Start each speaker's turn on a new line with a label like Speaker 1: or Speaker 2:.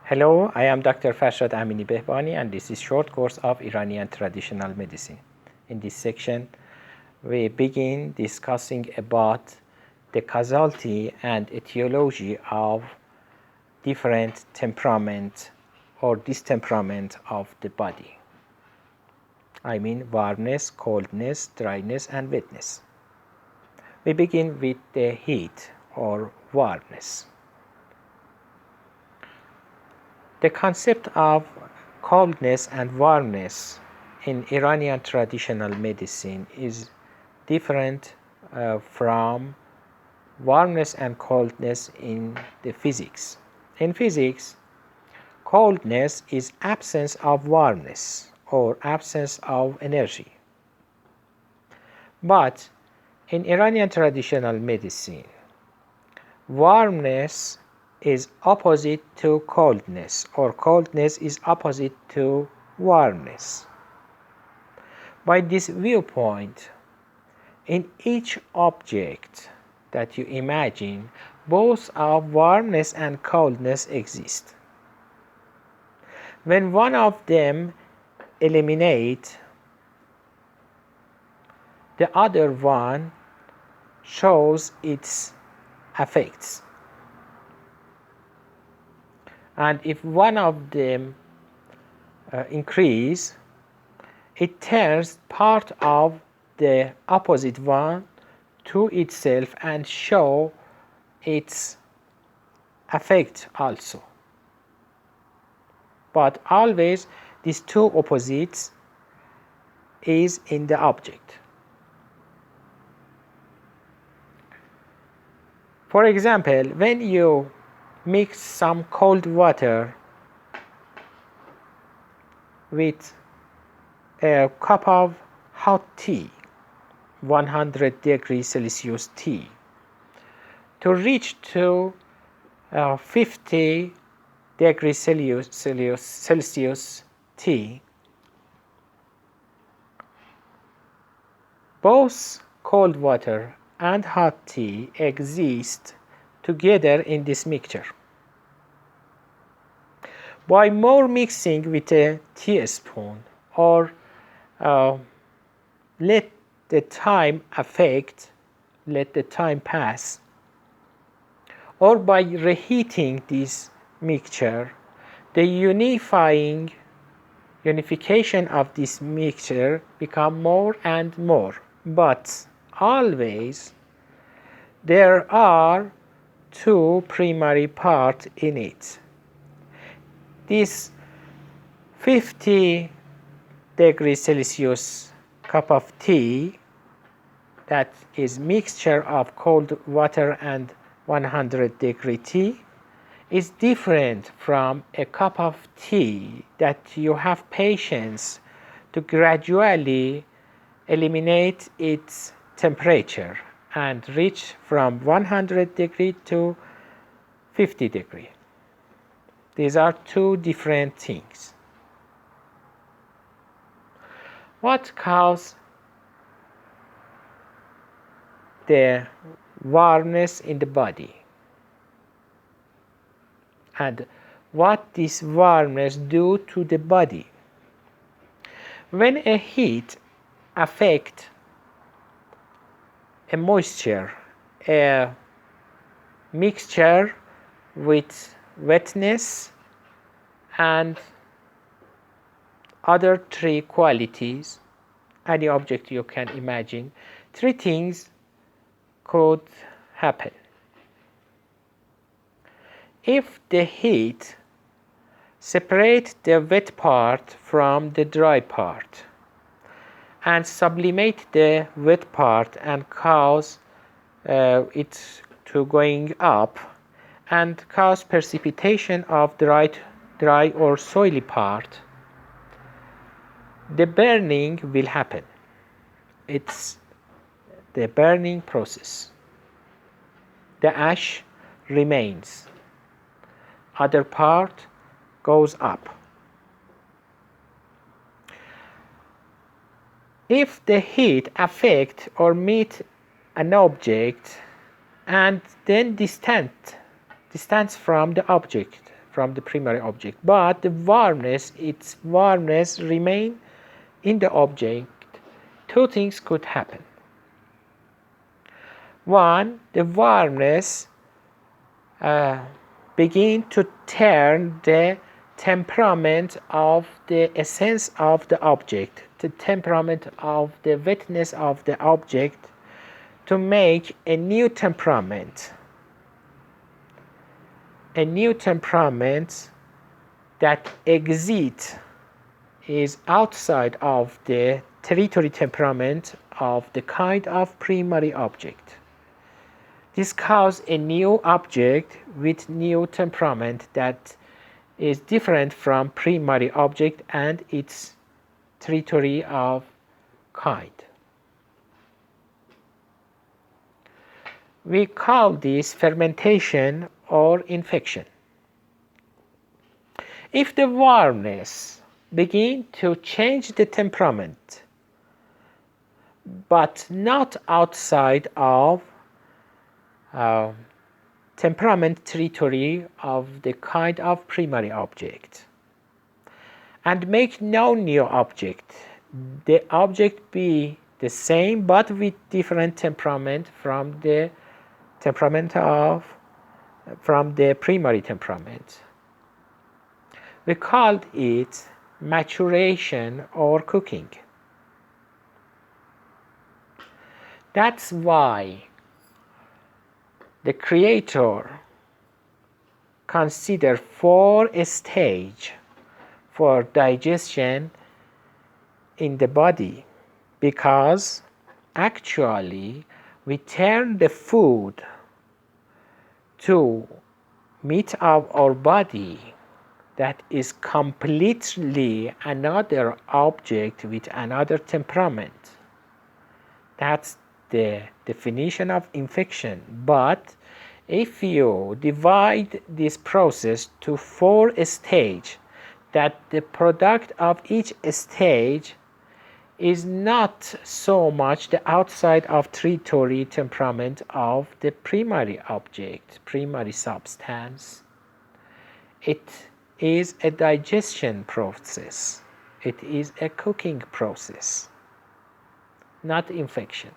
Speaker 1: Hello, I am Dr. Farshad Amini Behbani and this is short course of Iranian traditional medicine. In this section, we begin discussing about the causality and etiology of different temperament or distemperament of the body. I mean warmness, coldness, dryness and wetness. We begin with the heat or warmness. The concept of coldness and warmness in Iranian traditional medicine is different from warmness and coldness in the physics. In physics, coldness is absence of warmness or absence of energy. But in Iranian traditional medicine, warmness is opposite to coldness, or coldness is opposite to warmness. By this viewpoint, in each object that you imagine, both of warmness and coldness exist. When one of them eliminates, the other one shows its effects. And if one of them increase, it turns part of the opposite one to itself and show its effect also. But always these two opposites is in the object. For example, when you mix some cold water with a cup of hot tea, 100 degrees Celsius tea, to reach to 50 degrees Celsius tea, both cold water and hot tea exist together in this mixture. By more mixing with a teaspoon or let the time pass, or by reheating this mixture, the unification of this mixture become more and more. But always there are two primary parts in it. This 50 degrees Celsius cup of tea, that is mixture of cold water and 100 degree tea, is different from a cup of tea that you have patience to gradually eliminate its temperature and reach from 100 degree to 50 degree. These are two different things. What causes the warmness in the body? And what this warmness do to the body? When a heat affects a moisture, a mixture with wetness and other three qualities, any object you can imagine, three things could happen. If the heat separates the wet part from the dry part and sublimate the wet part and cause it to going up and cause precipitation of dry or soily part, the burning will happen. It's the burning process. The ash remains. Other part goes up. If the heat affect or meet an object and then distance from the object from the primary object, but the warmness, its warmness remain in the object. Two things could happen. One, the warmness begin to turn the temperament of the essence of the object, the temperament of the wetness of the object, to make a new temperament that exits, is outside of the territory temperament of the kind of primary object. This causes a new object with new temperament that is different from primary object and its territory of kind. We call this fermentation or infection. If the warmness begins to change the temperament, but not outside of temperament territory of the kind of primary object, and make no new object, the object be the same but with different temperament from the primary temperament. We called it maturation or cooking. That's why the creator considered 4 stages for digestion in the body, because actually we turn the food to meat of our body that is completely another object with another temperament. That's the definition of infection. But if you divide this process to 4 stages, that the product of each stage is not so much the outside of territory temperament of the primary object, primary substance. It is a digestion process. It is a cooking process, not infection.